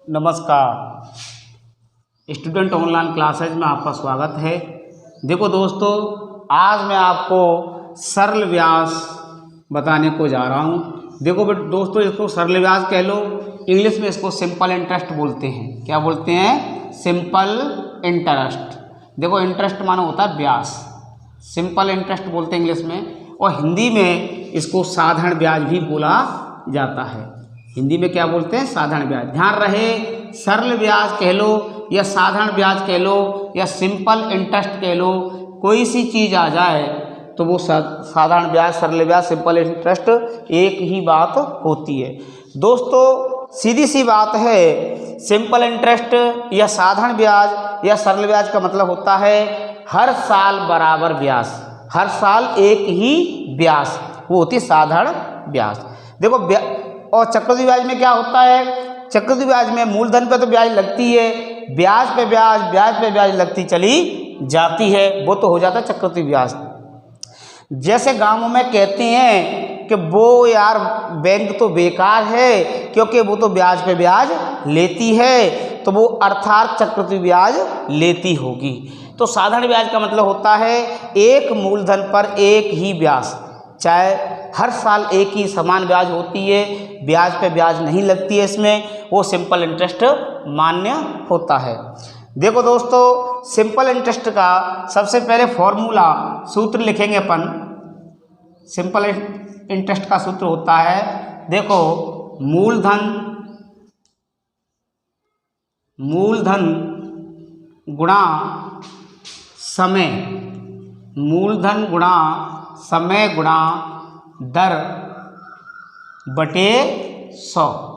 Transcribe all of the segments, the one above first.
नमस्कार। Student online classes में आपका स्वागत है। देखो दोस्तों, आज मैं आपको सरल व्यास बताने को जा रहा हूँ। देखो दोस्तों, इसको सरल व्यास कह लो, इंग्लिश में इसको सिंपल इंटरेस्ट बोलते हैं। क्या बोलते हैं? Simple interest. देखो, इंटरेस्ट माना होता है ब्याज, सिंपल इंटरेस्ट बोलते हैं इंग्लिश में, और हिंदी में इसको साधारण ब्याज भी बोला जाता है। हिंदी में क्या बोलते हैं? साधारण ब्याज। ध्यान रहे, सरल ब्याज कह लो या साधारण ब्याज कह लो या सिंपल इंटरेस्ट कह लो, कोई सी चीज़ आ जाए तो वो साधारण ब्याज, सरल ब्याज, सिंपल इंटरेस्ट एक ही बात होती है। दोस्तों, सीधी सी बात है, सिंपल इंटरेस्ट या साधारण ब्याज या सरल ब्याज का मतलब होता है हर साल बराबर ब्याज, हर साल एक ही ब्याज, वो होती है साधारण ब्याज। देखो, और चक्रवृद्धि ब्याज में क्या होता है? चक्रवृद्धि ब्याज में मूलधन पे तो ब्याज लगती है, ब्याज पे ब्याज, ब्याज पे ब्याज लगती चली जाती है, वो तो हो जाता है चक्रवृद्धि ब्याज। जैसे गांवों में कहते हैं कि वो यार बैंक तो बेकार है क्योंकि वो तो ब्याज पे ब्याज लेती है, तो वो अर्थात चक्रवृद्धि ब्याज लेती होगी। तो साधारण ब्याज का मतलब होता है एक मूलधन पर एक ही ब्याज, चाहे हर साल एक ही समान ब्याज होती है, ब्याज पे ब्याज नहीं लगती है, इसमें वो सिंपल इंटरेस्ट मान्य होता है। देखो दोस्तों, सिंपल इंटरेस्ट का सबसे पहले फॉर्मूला, सूत्र लिखेंगे अपन। सिंपल इंटरेस्ट का सूत्र होता है, देखो, मूलधन गुणा समय, मूलधन गुणा समय गुणा दर बटे 100।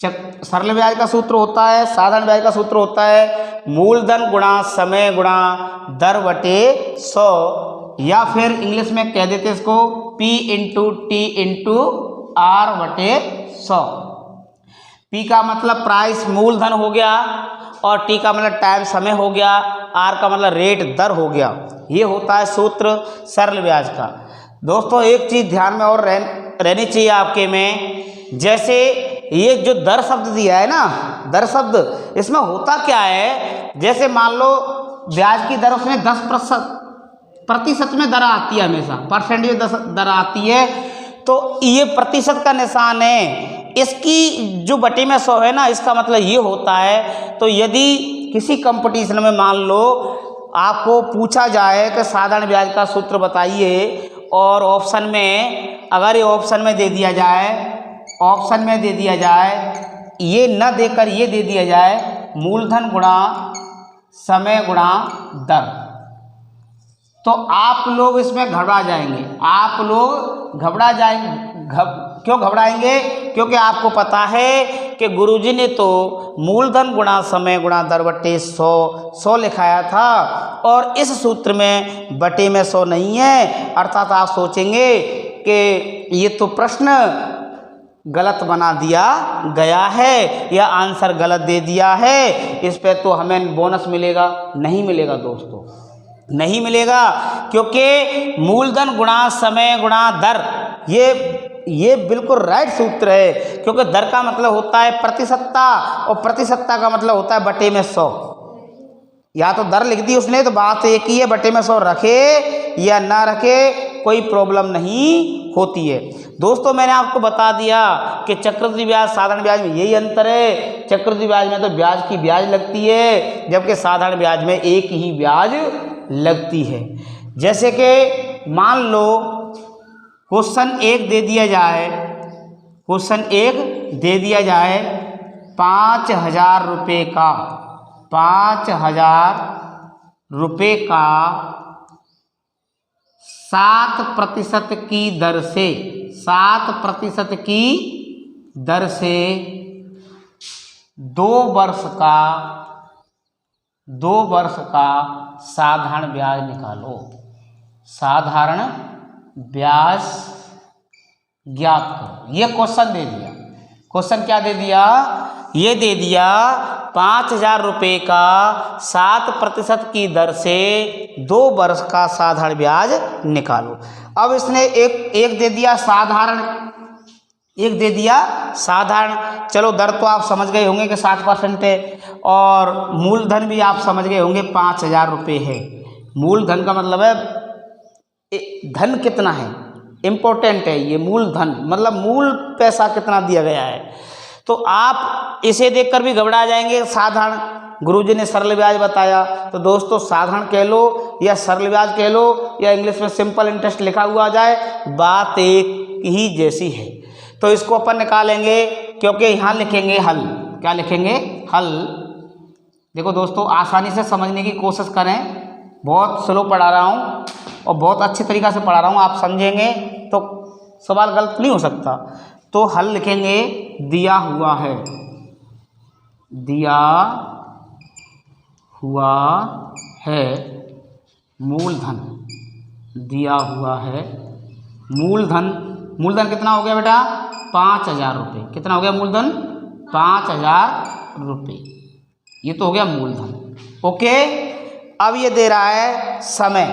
सरल ब्याज का सूत्र होता है, साधारण ब्याज का सूत्र होता है मूलधन गुणा समय गुणा दर बटे 100, या फिर इंग्लिश में कह देते इसको P into T into R बटे 100। P का मतलब प्राइस, मूलधन हो गया, और T का मतलब टाइम, समय हो गया, R का मतलब रेट, दर हो गया। ये होता है सूत्र सरल ब्याज का। दोस्तों, एक चीज़ ध्यान में और रहनी चाहिए आपके में, जैसे ये जो दर शब्द दिया है ना, दर शब्द, इसमें होता क्या है? जैसे मान लो ब्याज की दर, उसमें 10% में दर आती है, हमेशा परसेंटेज दर आती है, तो ये प्रतिशत का निशान है। इसकी जो बटे में 100 है ना, इसका मतलब ये होता है, तो यदि किसी कंपटीशन में मान लो आपको पूछा जाए कि साधारण ब्याज का सूत्र बताइए, और ऑप्शन में, अगर ये ऑप्शन में दे दिया जाए, ऑप्शन में दे दिया जाए, ये न देकर ये दे दिया जाए मूलधन गुणा समय गुणा दर, तो आप लोग इसमें घबरा जाएंगे। आप लोग घबरा जाएंगे। क्यों घबराएंगे? क्योंकि आपको पता है कि गुरुजी ने तो मूलधन गुणा समय गुणा दर बटे 100 लिखाया था, और इस सूत्र में बटे में 100 नहीं है। अर्थात आप सोचेंगे कि ये तो प्रश्न गलत बना दिया गया है या आंसर गलत दे दिया है, इस पे तो हमें बोनस मिलेगा। नहीं मिलेगा दोस्तों, नहीं मिलेगा, क्योंकि मूलधन गुणा समय गुणा दर, ये बिल्कुल राइट सूत्र है, क्योंकि दर का मतलब होता है प्रतिशतता, और प्रतिशतता का मतलब होता है बटे में 100। या तो दर लिख दी उसने, तो बात एक ही है, बटे में 100 रखे या ना रखे कोई प्रॉब्लम नहीं होती है। दोस्तों, मैंने आपको बता दिया कि चक्रवृद्धि ब्याज, साधारण ब्याज में यही अंतर है। चक्रवृद्धि ब्याज में तो ब्याज की ब्याज लगती है, जबकि साधारण ब्याज में एक ही ब्याज लगती है। जैसे कि मान लो क्वेश्चन 1 दे दिया जाए, क्वेश्चन 1 दे दिया जाए 5,000 रुपये का, 5,000 रुपये का 7% की दर से, 7% की दर से 2 वर्ष का साधारण ब्याज निकालो। साधारण ब्याज ज्ञात करो। ये क्वेश्चन दे दिया। क्वेश्चन क्या दे दिया? ये दे दिया 5,000 रुपये का 7% की दर से 2 वर्ष का साधारण ब्याज निकालो। अब इसने एक दे दिया साधारण, एक दे दिया साधारण, चलो दर तो आप समझ गए होंगे कि 7% है, और मूलधन भी आप समझ गए होंगे 5,000 रुपये है। मूलधन का मतलब है धन कितना है, इम्पोर्टेंट है ये मूलधन, मतलब मूल पैसा कितना दिया गया है। तो आप इसे देखकर भी घबरा जाएंगे, साधारण गुरुजी ने सरल ब्याज बताया, तो दोस्तों साधारण कह लो या सरल ब्याज कह लो या इंग्लिश में सिंपल इंटरेस्ट लिखा हुआ जाए, बात एक ही जैसी है। तो इसको अपन निकालेंगे, क्योंकि यहाँ लिखेंगे हल। क्या लिखेंगे? हल। देखो दोस्तों आसानी से समझने की कोशिश करें, बहुत स्लो पढ़ा रहा हूँ और बहुत अच्छे तरीक़ा से पढ़ा रहा हूँ, आप समझेंगे तो सवाल गलत नहीं हो सकता। तो हल लिखेंगे दिया हुआ है, दिया हुआ है मूलधन, दिया हुआ है मूलधन। मूलधन कितना हो गया बेटा? 5,000 रुपये। कितना हो गया मूलधन? 5,000 रुपये। ये तो हो गया मूलधन। ओके, अब ये दे रहा है समय।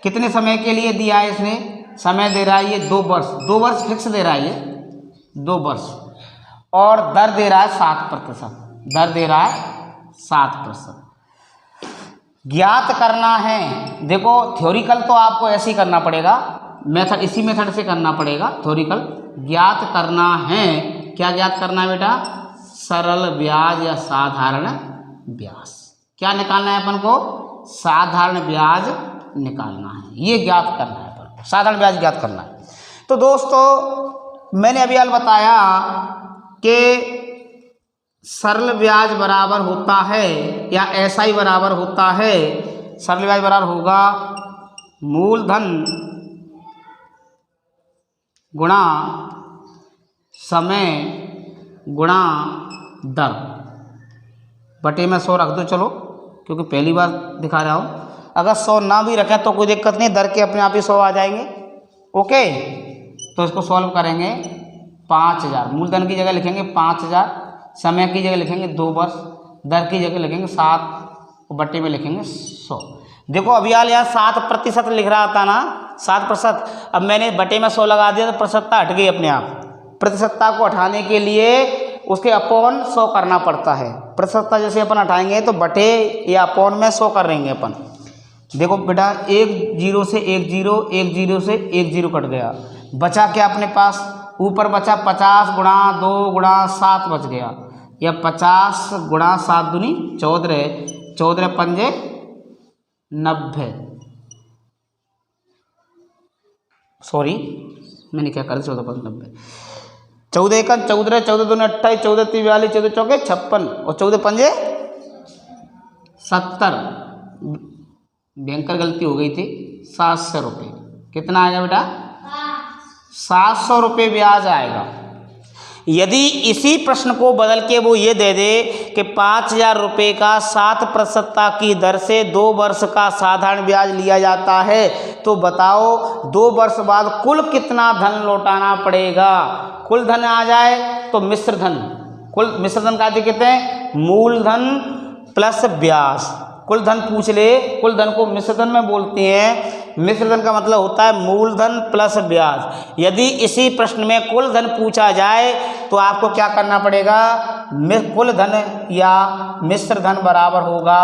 कितने समय के लिए दिया है इसने? समय दे रहा है ये 2 वर्ष, 2 वर्ष फिक्स दे रहा है ये, 2 वर्ष। और दर दे रहा है 7%, दर दे रहा है 7%। ज्ञात करना है, देखो थ्योरिकल तो आपको ऐसे ही करना पड़ेगा, मेथड इसी मेथड से करना पड़ेगा थ्योरिकल। ज्ञात करना है, क्या ज्ञात करना है बेटा? सरल ब्याज या साधारण ब्याज। क्या निकालना है अपन को? साधारण ब्याज निकालना है, ये ज्ञात करना है अपन को, साधारण ब्याज ज्ञात करना है। तो दोस्तों मैंने अभी हाल बताया कि सरल ब्याज बराबर होता है या ऐसा ही बराबर होता है, सरल ब्याज बराबर होगा मूलधन गुणा समय गुणा दर बटे में 100 रख दो चलो, क्योंकि पहली बार दिखा रहा हूँ। अगर 100 ना भी रखें तो कोई दिक्कत नहीं, दर के अपने आप ही 100 आ जाएंगे। ओके, तो इसको सॉल्व करेंगे। 5,000 मूलधन की जगह लिखेंगे 5,000, समय की जगह लिखेंगे 2 वर्ष, दर की जगह लिखेंगे 7 और बट्टे में लिखेंगे 100। देखो अभी हाल यहाँ 7% लिख रहा था ना, 7%। अब मैंने बटे में 100 लगा दिया तो प्रतिशतता हट गई अपने आप। प्रतिशतता को हटाने के लिए उसके अपॉन 100 करना पड़ता है। प्रतिशतता जैसे अपन हटाएंगे तो बटे या अपॉन में 100 कर देंगे अपन। देखो बेटा 1 0 से 1 0, 1 0 से 1 0 कट गया, बचा क्या अपने पास? ऊपर बचा 50 गुणा 2 गुणा 7 बच गया, या 50 गुणा 7 दूनी 14, 14 पंजे 90। सॉरी मैंने क्या कर 14 पंजे 90, 14 1 14, 14 दूनी 28, 14 3 42, 14 चौके 56 और 14 पंजे 70। भयंकर गलती हो गई थी, 700 रुपये। कितना आएगा बेटा? 700 रुपये ब्याज आएगा। यदि इसी प्रश्न को बदल के वो ये दे दे कि 5,000 रुपये का 7% की दर से 2 वर्ष का साधारण ब्याज लिया जाता है, तो बताओ 2 वर्ष बाद कुल कितना धन लौटाना पड़ेगा? कुल धन आ जाए तो मिश्र धन, कुल मिश्र धन का कहते हैं मूलधन प्लस ब्याज। कुल धन पूछ ले, कुल धन को मिश्र धन में बोलते हैं। मिश्र धन का मतलब होता है मूलधन प्लस ब्याज। यदि इसी प्रश्न में कुल धन पूछा जाए तो आपको क्या करना पड़ेगा? कुल धन या मिश्र धन बराबर होगा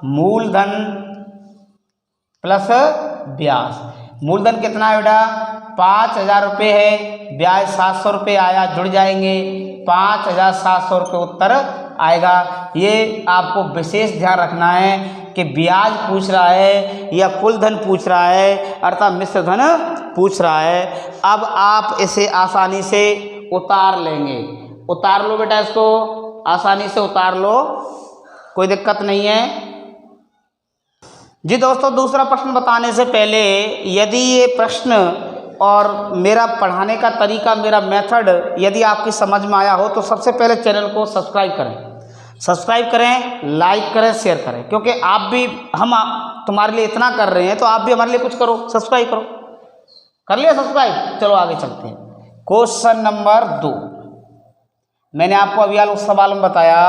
मूलधन प्लस ब्याज। मूलधन कितना है बेटा? 5,000 रुपये है, ब्याज 700 रुपये आया, जुड़ जाएंगे, 5,700 रुपये उत्तर आएगा। ये आपको विशेष ध्यान रखना है कि ब्याज पूछ रहा है या कुल धन पूछ रहा है, अर्थात मिश्र धन पूछ रहा है। अब आप इसे आसानी से उतार लेंगे। उतार लो बेटा, इसको आसानी से उतार लो, कोई दिक्कत नहीं है जी। दोस्तों दूसरा प्रश्न बताने से पहले, यदि ये प्रश्न और मेरा पढ़ाने का तरीका, मेरा मेथड यदि आपकी समझ में आया हो तो सबसे पहले चैनल को सब्सक्राइब करें, लाइक करें, शेयर करें, क्योंकि आप भी तुम्हारे लिए इतना कर रहे हैं तो आप भी हमारे लिए कुछ करो, सब्सक्राइब करो। कर लिया सब्सक्राइब? चलो आगे चलते हैं। क्वेश्चन नंबर 2, मैंने आपको अभी उस सवाल में बताया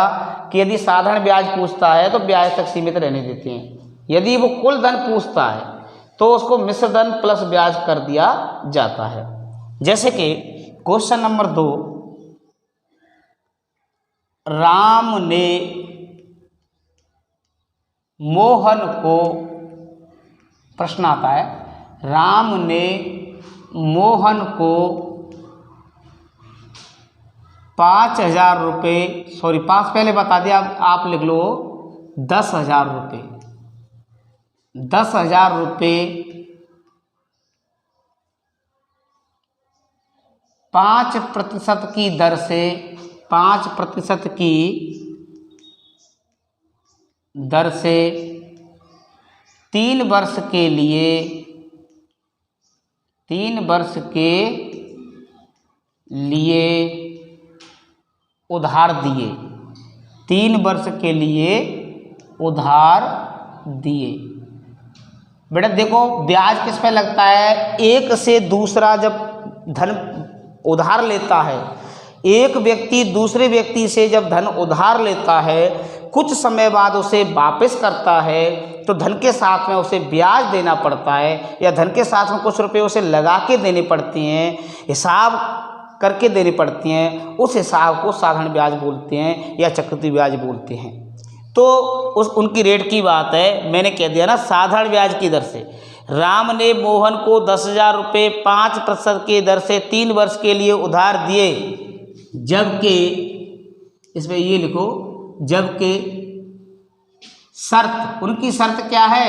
कि यदि साधारण ब्याज पूछता है तो ब्याज तक सीमित रहने देते हैं। यदि वो कुल धन पूछता है तो उसको मिश्र धन प्लस ब्याज कर दिया जाता है। जैसे कि क्वेश्चन नंबर 2, राम ने मोहन को, प्रश्न आता है, राम ने मोहन को 5,000 रुपये, सॉरी 5 पहले बता दिया, आप लिख लो 10,000 रुपये, 10,000 रुपये 5% की दर से, 5% की दर से 3 वर्ष के लिए, 3 वर्ष के लिए उधार दिए, 3 वर्ष के लिए उधार दिए। बेटा देखो ब्याज किस पे लगता है, एक से दूसरा जब धन उधार लेता है, एक व्यक्ति दूसरे व्यक्ति से जब धन उधार लेता है, कुछ समय बाद उसे वापस करता है, तो धन के साथ में उसे ब्याज देना पड़ता है, या धन के साथ में कुछ रुपए उसे लगा के देने पड़ती हैं, हिसाब करके देनी पड़ती हैं, उस हिसाब को साधारण ब्याज बोलते हैं या चक्रवृद्धि ब्याज बोलते हैं। तो उनकी रेट की बात है, मैंने कह दिया ना साधारण ब्याज की दर से। राम ने मोहन को 10,000 रुपये 5% की दर से 3 वर्ष के लिए उधार दिए, जबकि इसमें ये लिखो, जबकि शर्त, उनकी शर्त क्या है,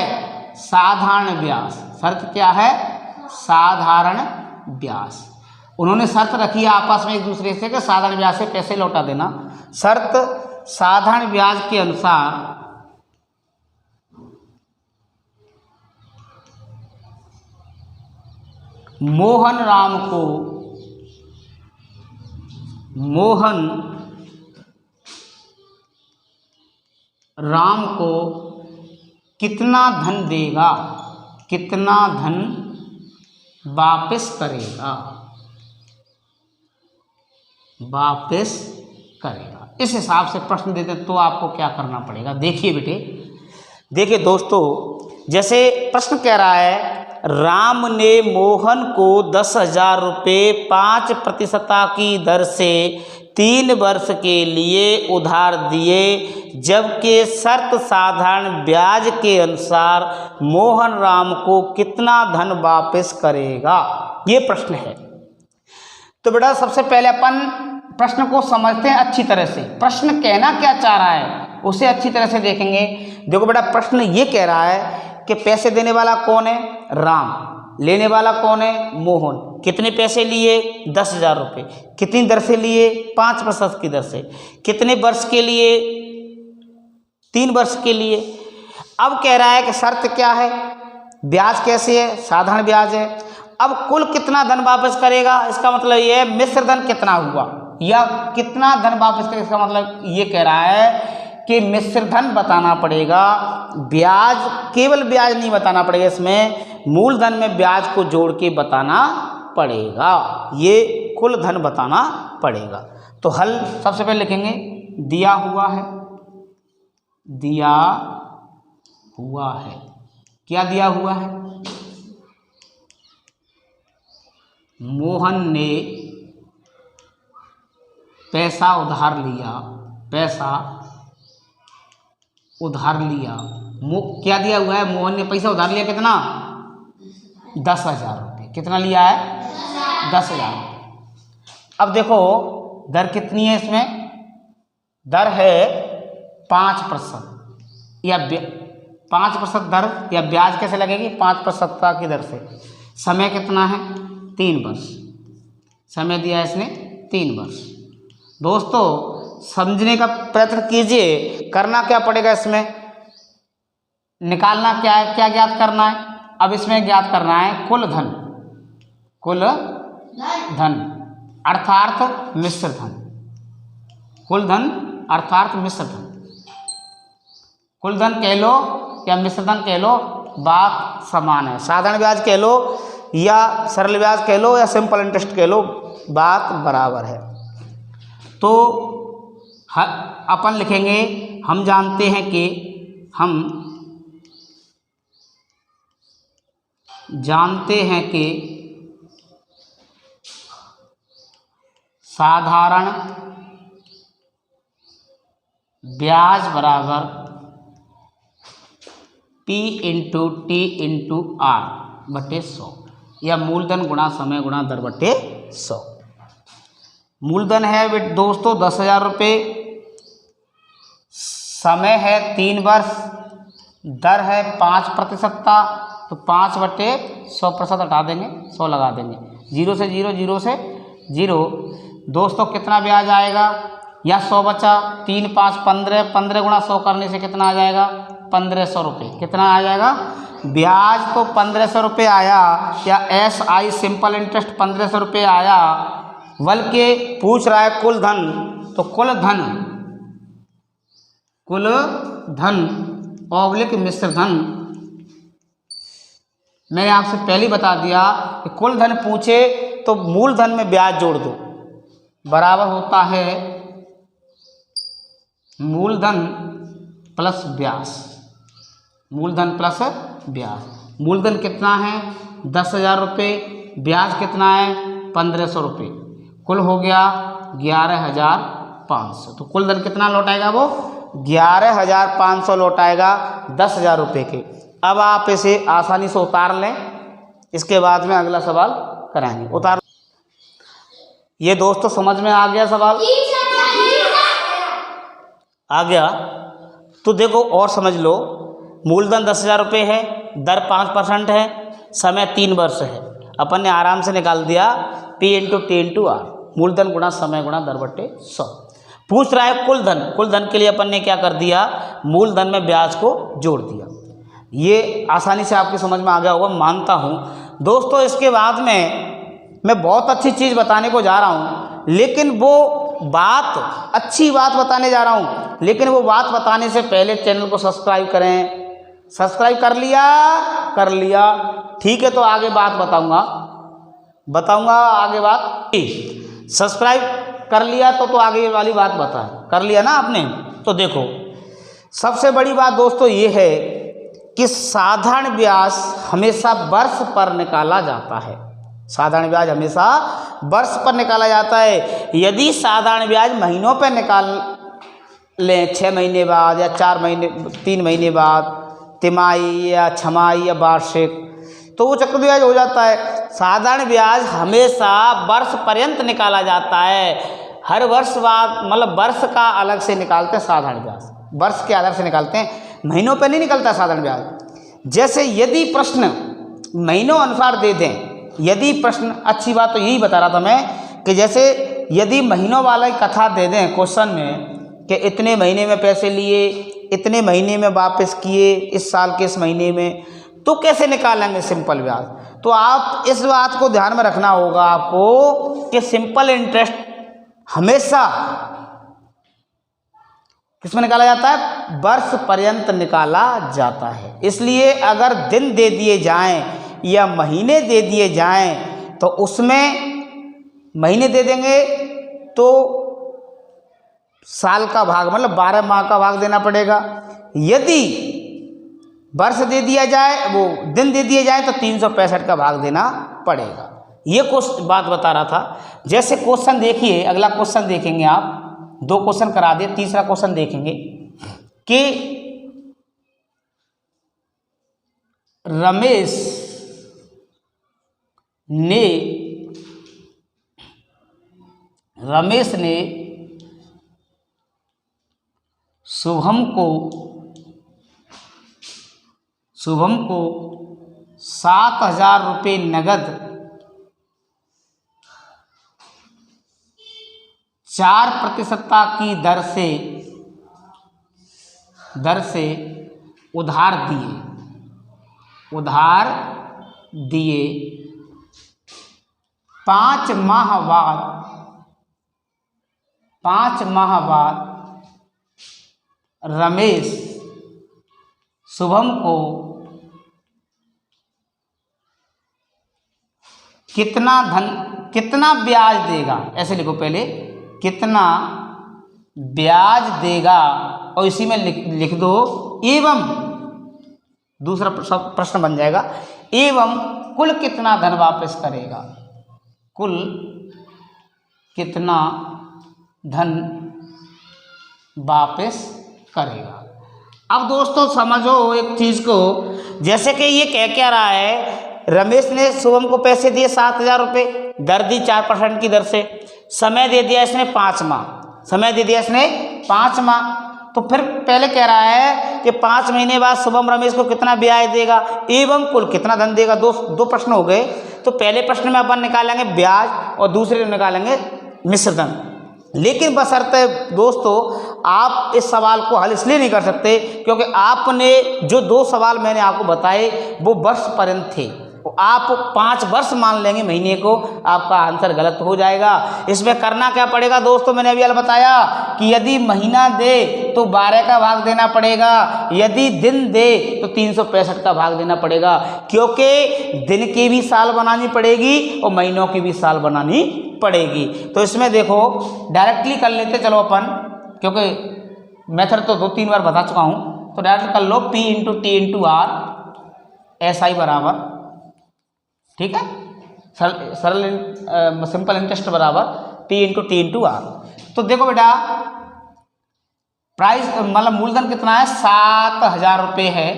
साधारण ब्याज। शर्त क्या है, साधारण ब्याज। उन्होंने शर्त रखी है आपस में एक दूसरे से कि साधारण ब्याज से पैसे लौटा देना। शर्त साधारण ब्याज के अनुसार मोहन राम को कितना धन देगा, कितना धन वापस करेगा, वापस करेगा। इस हिसाब से प्रश्न देते तो आपको क्या करना पड़ेगा। देखिए बेटे, देखिए दोस्तों, जैसे प्रश्न कह रहा है राम ने मोहन को 10,000 रुपये 5% की दर से 3 वर्ष के लिए उधार दिए, जबकि शर्त साधारण ब्याज के अनुसार मोहन राम को कितना धन वापस करेगा, ये प्रश्न है। तो बेटा सबसे पहले अपन प्रश्न को समझते हैं अच्छी तरह से, प्रश्न कहना क्या चाह रहा है उसे अच्छी तरह से देखेंगे। देखो बेटा प्रश्न ये कह रहा है कि पैसे देने वाला कौन है, राम, लेने वाला कौन है, मोहन। कितने पैसे लिए, 10,000 रुपये। कितनी दर से लिए, 5% की दर से। कितने वर्ष के लिए, 3 वर्ष के लिए। अब कह रहा है कि शर्त क्या है, ब्याज कैसे है, साधारण ब्याज है। अब कुल कितना धन वापस करेगा, इसका मतलब ये है मिश्र धन कितना हुआ या कितना धन वापस करेगा, इसका मतलब ये कह रहा है कि मिश्र धन बताना पड़ेगा। ब्याज, केवल ब्याज नहीं बताना पड़ेगा, इसमें मूलधन में ब्याज को जोड़ के बताना पड़ेगा, ये कुल धन बताना पड़ेगा। तो हल सबसे पहले लिखेंगे, दिया हुआ है, दिया हुआ है। क्या दिया हुआ है, मोहन ने पैसा उधार लिया, पैसा उधार लिया। क्या दिया हुआ है, मोहन ने पैसा उधार लिया, कितना, 10,000 रुपये। कितना लिया है, 10,000 रुपये। अब देखो दर कितनी है, इसमें दर है 5% या 5% दर या ब्याज कैसे लगेगी, 5% की दर से। समय कितना है, 3 वर्ष। समय दिया है इसने 3 वर्ष। दोस्तों समझने का प्रयत्न कीजिए, करना क्या पड़ेगा, इसमें निकालना क्या है, क्या ज्ञात करना है। अब इसमें ज्ञात करना है कुल धन, कुल धन अर्थात मिश्र धन, कुल धन अर्थात मिश्र धन। कुल धन कह लो या मिश्र धन कह लो, बात समान है। साधारण ब्याज कह लो या सरल ब्याज कह लो या सिंपल इंटरेस्ट कह लो, बात बराबर है। तो अपन लिखेंगे, हम जानते हैं कि, हम जानते हैं कि साधारण ब्याज बराबर P into T into R बटे 100, या मूलधन गुणा समय गुणा दर बटे 100। मूलधन है दोस्तों 10,000 रुपये, समय है 3 वर्ष, दर है 5%, तो 5/100% हटा देंगे, 100 लगा देंगे, 0 से 0, 0 से 0। दोस्तों कितना ब्याज आएगा, या 100 बचा, 3 5 15, 15 गुणा 100 करने से कितना आ जाएगा, 1500 रुपये। कितना आ जाएगा, ब्याज तो 1500 रुपये आया, या SI सिंपल इंटरेस्ट 1500 रुपये आया, बल्कि पूछ रहा है कुल धन, तो कुल धन ऑब्लिक मिश्र धन, मैंने आपसे पहले बता दिया कि कुल धन पूछे तो मूलधन में ब्याज जोड़ दो, बराबर होता है मूलधन प्लस ब्याज। मूलधन प्लस ब्याज। मूलधन कितना है 10,000 रुपये, ब्याज कितना है 1500 रुपये, कुल हो गया 11,500। तो कुल धन कितना लौटाएगा, वो 11,500 लौटाएगा 10,000 रुपये के। अब आप इसे आसानी से उतार लें, इसके बाद में अगला सवाल कराएंगे। उतार, ये दोस्तों समझ में आ गया सवाल? आ गया? तो देखो और समझ लो, मूलधन 10,000 रुपये है, दर 5% है, समय 3 वर्ष है। अपन ने आराम से निकाल दिया P into T into R, मूलधन गुणा समय गुणा दर बटे 100। पूछ रहा है कुल धन। कुल धन के लिए अपन ने क्या कर दिया, मूलधन में ब्याज को जोड़ दिया। ये आसानी से आपकी समझ में आ गया होगा, मानता हूँ। दोस्तों इसके बाद में मैं बहुत अच्छी चीज़ बताने को जा रहा हूँ, लेकिन वो बात अच्छी बात बताने जा रहा हूँ, लेकिन वो बात बताने से पहले चैनल को सब्सक्राइब करें। सब्सक्राइब कर लिया? कर लिया, ठीक है। तो आगे बात बताऊंगा आगे बात। सब्सक्राइब कर लिया तो आगे वाली बात बता, कर लिया ना आपने? तो देखो सबसे बड़ी बात दोस्तों ये है कि साधारण ब्याज हमेशा वर्ष पर निकाला जाता है। साधारण ब्याज हमेशा वर्ष पर निकाला जाता है। यदि साधारण ब्याज महीनों पर निकाल लें, 6 महीने बाद या 4 महीने 3 महीने बाद, तिमाही या छमाही या वार्षिक, तो वो चक्रवृद्धि ब्याज हो जाता है। साधारण ब्याज हमेशा वर्ष पर्यंत निकाला जाता है। हर वर्ष बाद, मतलब वर्ष का अलग से निकालते हैं साधारण ब्याज, वर्ष के आधार से निकालते हैं, महीनों पे नहीं निकलता साधारण ब्याज। जैसे यदि प्रश्न महीनों अनुसार दे दें, यदि प्रश्न, अच्छी बात तो यही बता रहा था मैं कि जैसे यदि महीनों वाला कथा दे दें क्वेश्चन में कि इतने महीने में पैसे लिए, इतने महीने में वापस किए, इस साल के इस महीने में, तो कैसे निकालेंगे सिंपल ब्याज? तो आप इस बात को ध्यान में रखना होगा आपको कि सिंपल इंटरेस्ट हमेशा किसमें निकाला जाता है, वर्ष पर्यंत निकाला जाता है। इसलिए अगर दिन दे दिए जाएं या महीने दे दिए जाएं तो उसमें महीने दे देंगे तो साल का भाग, मतलब 12 माह का भाग देना पड़ेगा। यदि वर्ष दे दिया जाए, वो दिन दे दिए जाए, तो 365 का भाग देना पड़ेगा। ये बात बता रहा था। जैसे क्वेश्चन देखिए, अगला क्वेश्चन देखेंगे आप, 2 क्वेश्चन करा दिए, तीसरा क्वेश्चन देखेंगे कि रमेश ने शुभम को 7,000 रुपये नगद 4% की दर से उधार दिए। 5 माह बाद रमेश शुभम को कितना ब्याज देगा, ऐसे लिखो पहले, कितना ब्याज देगा, और इसी में लिख दो एवं, दूसरा प्रश्न बन जाएगा, एवं कुल कितना धन वापस करेगा, कुल कितना धन वापस करेगा। अब दोस्तों समझो एक चीज को, जैसे कि ये कह क्या रहा है, रमेश ने शुभम को पैसे दिए 7,000 रुपये, दर दी 4% की दर से, समय दे दिया इसने 5 माह, समय दे दिया इसने 5 माह। तो फिर पहले कह रहा है कि 5 महीने बाद शुभम रमेश को कितना ब्याज देगा एवं कुल कितना धन देगा। दो प्रश्न हो गए। तो पहले प्रश्न में अपन निकालेंगे ब्याज और दूसरे में निकालेंगे मिश्र धन। लेकिन बशर्ते दोस्तों आप इस सवाल को हल इसलिए नहीं कर सकते क्योंकि आपने जो 2 सवाल मैंने आपको बताए वो वर्ष पर्यंत थे। आप 5 वर्ष मान लेंगे महीने को, आपका आंसर गलत हो जाएगा। इसमें करना क्या पड़ेगा दोस्तों, मैंने अभी बताया कि यदि महीना दे तो 12 का भाग देना पड़ेगा, यदि दिन दे तो 365 का भाग देना पड़ेगा, क्योंकि दिन की भी साल बनानी पड़ेगी और महीनों की भी साल बनानी पड़ेगी। तो इसमें देखो डायरेक्टली कर लेते चलो अपन, क्योंकि मेथड तो 2-3 बार बता चुका हूँ। तो डायरेक्ट कर लो P × T × R SI बराबर, ठीक है, सरल सिंपल इंटरेस्ट बराबर P × T × R। तो देखो बेटा प्राइस मतलब मूलधन कितना है, 7,000 रुपये है,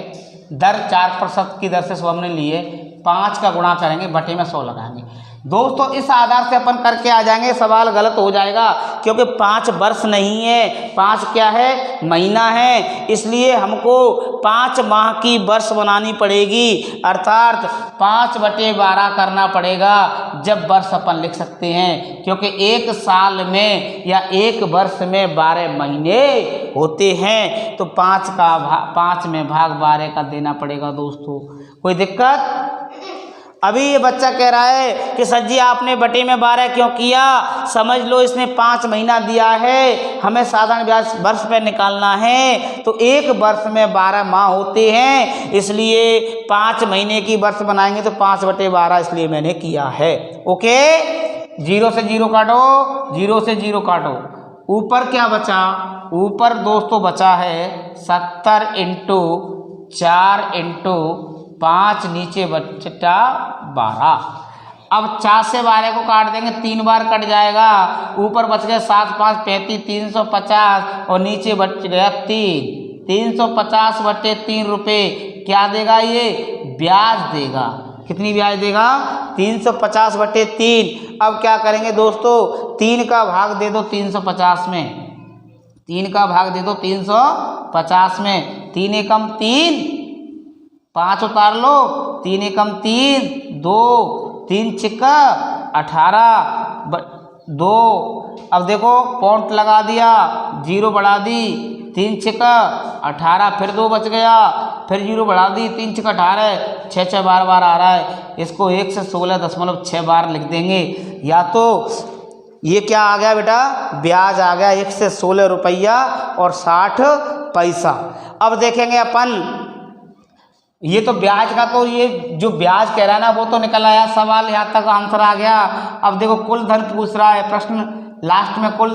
दर 4% की दर से शुभम ने लिए, 5 का गुणा करेंगे बटे में 100 लगाएंगे। दोस्तों इस आधार से अपन करके आ जाएंगे, सवाल गलत हो जाएगा क्योंकि 5 वर्ष नहीं है, 5 क्या है, महीना है, इसलिए हमको 5 माह की वर्ष बनानी पड़ेगी, अर्थात 5/12 करना पड़ेगा जब वर्ष अपन लिख सकते हैं, क्योंकि एक साल में या एक वर्ष में 12 महीने होते हैं। तो 5 में भाग 12 का देना पड़ेगा दोस्तों। कोई दिक्कत? अभी ये बच्चा कह रहा है कि सर जी आपने बटे में 12 क्यों किया, समझ लो इसने 5 महीना दिया है, हमें साधारण ब्याज वर्ष पे निकालना है, तो एक वर्ष में 12 माह होते हैं, इसलिए 5 महीने की वर्ष बनाएंगे तो 5/12 इसलिए मैंने किया है। ओके, 0 से 0 काटो, 0 से 0 काटो, ऊपर क्या बचा, ऊपर दोस्तों बचा है 70 × 4 × 5, नीचे बचा 12। अब 4 से 12 को काट देंगे, 3 बार कट जाएगा, ऊपर बच गए 7 × 5 = 35, 350 और नीचे बच गया 3, 350/3 रुपये। क्या देगा ये, ब्याज देगा। कितनी ब्याज देगा, 350/3। अब क्या करेंगे दोस्तों, 3 का भाग दे दो 350 में, 3 का भाग दे दो 350 में, 3 एकम 3, 5 उतार लो, 3 एकम 3, 2, 3 छिक्का 18, 2। अब देखो पॉइंट लगा दिया, 0 बढ़ा दी, 3 छिक्का 18, फिर 2 बच गया, फिर 0 बढ़ा दी, 3 छिक्का 18, 6 6 बार बार आ रहा है। इसको 1 से 16.6 बार लिख देंगे, या तो ये क्या आ गया बेटा, ब्याज आ गया 1 से 16 रुपया और 60 पैसा। अब देखेंगे अपन, ये तो ब्याज का, तो ये जो ब्याज कह रहा है ना वो तो निकल आया, सवाल यहाँ तक आंसर आ गया। अब देखो कुल धन पूछ रहा है प्रश्न, लास्ट में कुल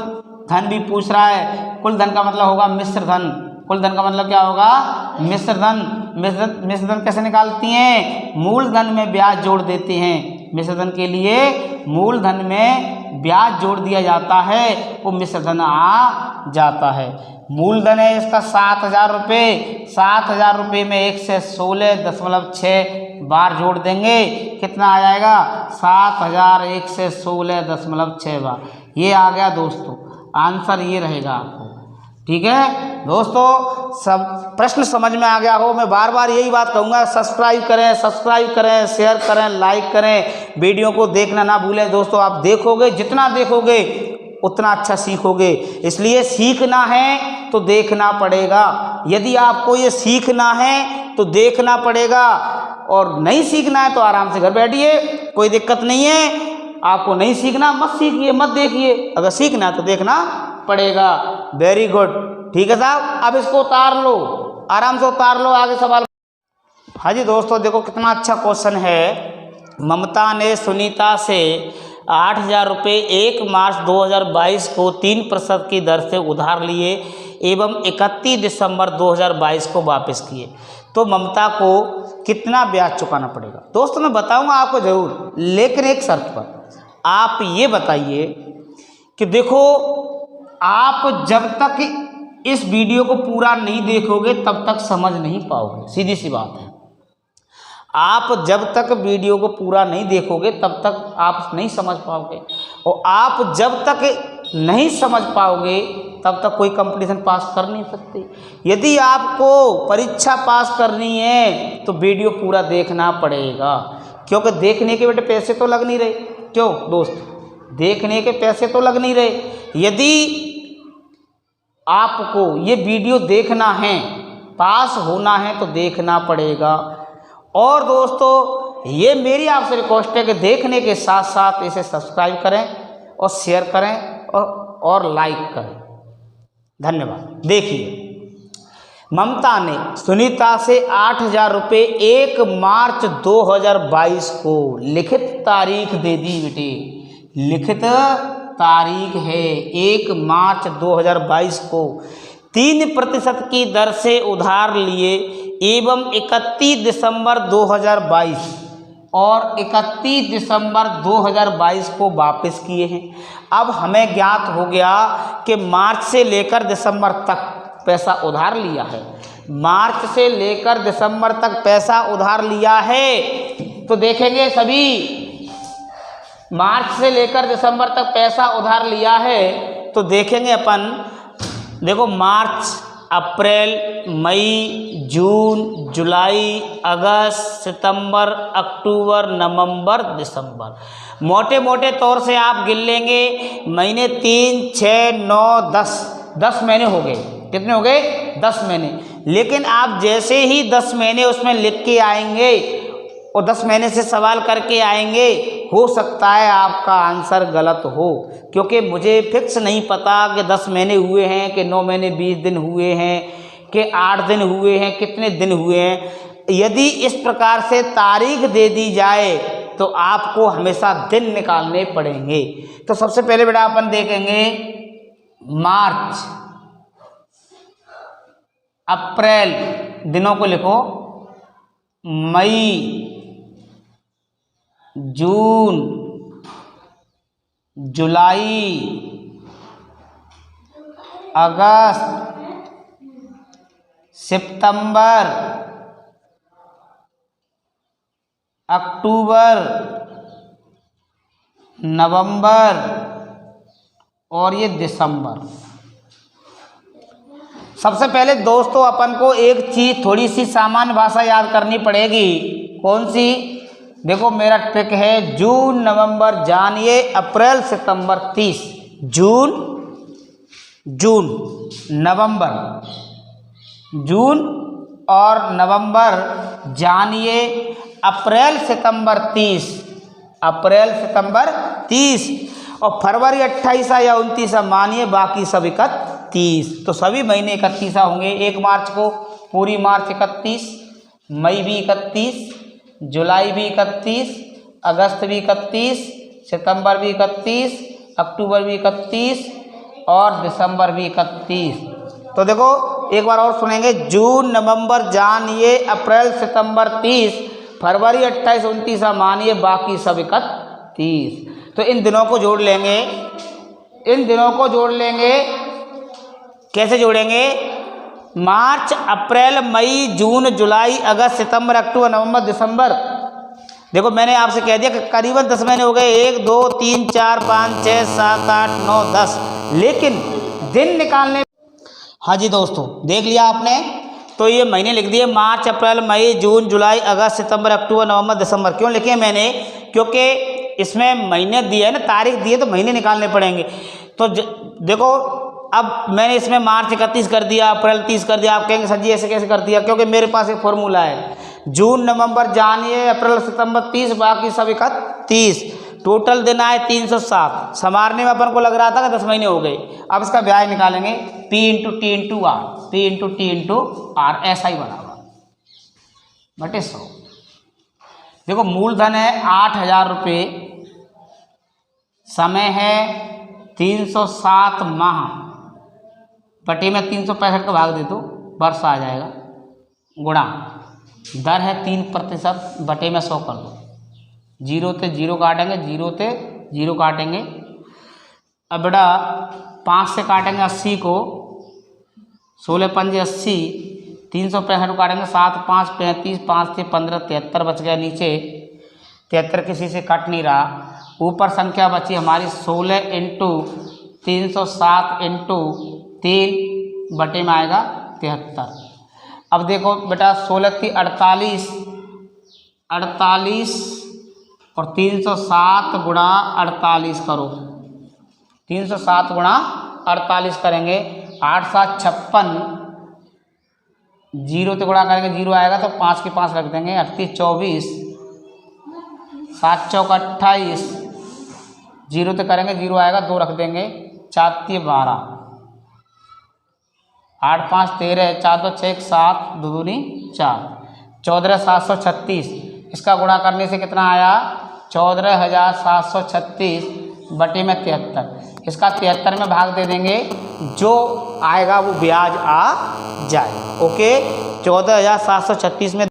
धन भी पूछ रहा है। कुल धन का मतलब होगा मिश्र धन, कुल धन का मतलब क्या होगा, मिश्र धन। मिश्र धन कैसे निकालती हैं, मूल धन में ब्याज जोड़ देते हैं। मिश्र धन के लिए मूल धन में ब्याज जोड़ दिया जाता है, वो मिश्र धन आ जाता है। मूलधन है इसका 7,000 रुपये, 7,000 रुपये में 1 से 16.6 बार जोड़ देंगे, कितना आ जाएगा, 7,000 1 से 16.6 बार। ये आ गया दोस्तों आंसर, ये रहेगा आपको। ठीक है दोस्तों, सब प्रश्न समझ में आ गया हो। मैं बार बार यही बात कहूँगा, सब्सक्राइब करें, शेयर करें, लाइक करें, वीडियो को देखना ना भूलें दोस्तों। आप देखोगे, जितना देखोगे उतना अच्छा सीखोगे, इसलिए सीखना है तो देखना पड़ेगा। यदि आपको ये सीखना है तो देखना पड़ेगा, और नहीं सीखना है तो आराम से घर बैठिए, कोई दिक्कत नहीं है। आपको नहीं सीखना मत सीखिए, मत देखिए, अगर सीखना है तो देखना पड़ेगा। वेरी गुड, ठीक है साहब। अब इसको उतार लो, आराम से उतार लो, आगे सवाल। हाँ जी दोस्तों, देखो कितना अच्छा क्वेश्चन है। ममता ने सुनीता से 8,000 रुपये 1 मार्च 2022 को 3% की दर से उधार लिए एवं 31 दिसंबर 2022 को वापस किए, तो ममता को कितना ब्याज चुकाना पड़ेगा। दोस्तों मैं बताऊंगा आपको ज़रूर, लेकिन एक शर्त पर। आप ये बताइए कि देखो आप जब तक इस वीडियो को पूरा नहीं देखोगे तब तक समझ नहीं पाओगे, सीधी सी बात है। आप जब तक वीडियो को पूरा नहीं देखोगे तब तक आप नहीं समझ पाओगे, और आप जब तक नहीं समझ पाओगे तब तक कोई कंपटीशन पास कर नहीं सकते। यदि आपको परीक्षा पास करनी है तो वीडियो पूरा देखना पड़ेगा, क्योंकि देखने के बेटे पैसे तो लग नहीं रहे। क्यों दोस्त, देखने के पैसे तो लग नहीं रहे। यदि आपको ये वीडियो देखना है, पास होना है तो देखना पड़ेगा। और दोस्तों ये मेरी आपसे रिक्वेस्ट है कि देखने के साथ साथ इसे सब्सक्राइब करें और शेयर करें और लाइक करें। धन्यवाद। देखिए, ममता ने सुनीता से 8,000 रुपये 1 मार्च 2022 को लिखित तारीख दे दी बेटे, लिखित तारीख है 1 मार्च 2022 को 3% की दर से उधार लिए एवं 31 दिसंबर 2022 और 31 दिसंबर 2022 को वापस किए हैं। अब हमें ज्ञात हो गया कि मार्च से लेकर दिसंबर तक पैसा उधार लिया है, मार्च से लेकर दिसंबर तक पैसा उधार लिया है। तो देखेंगे सभी, मार्च से लेकर दिसंबर तक पैसा उधार लिया है तो देखेंगे अपन, देखो मार्च, अप्रैल, मई, जून, जुलाई, अगस्त, सितंबर, अक्टूबर, नवंबर, दिसंबर। मोटे मोटे तौर से आप गिन लेंगे महीने 3, 6, 9, 10 महीने हो गए। कितने हो गए? 10 महीने। लेकिन आप जैसे ही 10 महीने उसमें लिख के आएंगे और 10 महीने से सवाल करके आएंगे, हो सकता है आपका आंसर गलत हो, क्योंकि मुझे फिक्स नहीं पता कि 10 महीने हुए हैं कि 9 महीने 20 दिन हुए हैं कि 8 दिन हुए हैं, कितने दिन हुए हैं। यदि इस प्रकार से तारीख दे दी जाए तो आपको हमेशा दिन निकालने पड़ेंगे। तो सबसे पहले बेटा अपन देखेंगे मार्च, अप्रैल, दिनों को लिखो, मई, जून, जुलाई, अगस्त, सितंबर, अक्टूबर, नवंबर और ये दिसंबर। सबसे पहले दोस्तों अपन को एक चीज़ थोड़ी सी सामान्य भाषा याद करनी पड़ेगी। कौन सी? देखो मेरा ट्रिक है जून, नवंबर, जानिए, अप्रैल, सितंबर, 30। जून, नवंबर, जून और नवंबर, जानिए, अप्रैल, सितंबर, 30, अप्रैल, सितंबर, 30 और फरवरी 28 या 29 मानिए, बाकी सब 31। तो सभी महीने 31 होंगे। 1 मार्च को पूरी मार्च 31, मई भी 31, जुलाई भी 31, अगस्त भी 31, सितंबर भी 31, अक्टूबर भी 31 और दिसंबर भी 31। तो देखो एक बार और सुनेंगे, जून, नवंबर, जानिए, अप्रैल, सितंबर, 30, फरवरी 28, 29 मानिए, बाकी सब 31। तो इन दिनों को जोड़ लेंगे, इन दिनों को जोड़ लेंगे। कैसे जोड़ेंगे? मार्च, अप्रैल, मई, जून, जुलाई, अगस्त, सितंबर, अक्टूबर, नवंबर, दिसंबर। देखो मैंने आपसे कह दिया कि करीबन 10 महीने हो गए, 1, 2, 3, 4, 5, 6, 7, 8, 9, 10। लेकिन दिन निकालने, हाँ जी दोस्तों देख लिया आपने। तो ये महीने लिख दिए, मार्च, अप्रैल, मई, जून, जुलाई, अगस्त, सितंबर, अक्टूबर, नवंबर, दिसंबर। क्यों लिखे मैंने? क्योंकि इसमें महीने दिए है ना, तारीख दिए, तो महीने निकालने पड़ेंगे। तो देखो अब मैंने इसमें मार्च 31 कर दिया, अप्रैल 30 कर दिया। आप कहेंगे सर जी ऐसे कैसे कर दिया? क्योंकि मेरे पास एक फॉर्मूला है, जून, नवंबर, जानिए, अप्रैल, सितंबर, 30, बाकी सब 31। टोटल दिन आए 307। संवारने में अपन को लग रहा था कि 10 महीने हो गए। अब इसका ब्याज निकालेंगे, P into T into R, P into T into R, ऐसा ही बराबर बटे 100। देखो मूलधन है 8,000 रुपये, समय है 307 माह, बटे में 365 का भाग दे दो, वर्ष आ जाएगा, गुणा दर है 3%, बटे में 100 कर दो। जीरो ते जीरो काटेंगे, जीरो ते जीरो काटेंगे, अब बेटा 5 से काटेंगे 80 को, 16 पंजे 80, 365 को काटेंगे 7 5 35, 5 से 15 73 बच गया नीचे। 73 किसी से कट नहीं रहा। ऊपर संख्या बची हमारी 16 इंटू 307 इंटू 3 बटे में आएगा 73। अब देखो बेटा 16 की 48 और 307 गुणा 48 करो। 307 गुणा 48 करेंगे, 8 7 56, 0 से गुणा करेंगे 0 आएगा तो 5 के 5 रख देंगे, 38 24, 7 चौक 28, 0 से करेंगे 0 आएगा 2 रख देंगे, 4 3 12, 8 5 13, 4 2 6 7, 2 दूनी 4, 14,736। इसका गुणा करने से कितना आया? 14,736 बटे में 73। इसका 73 में भाग दे देंगे, जो आएगा वो ब्याज आ जाए। ओके, 14,736 में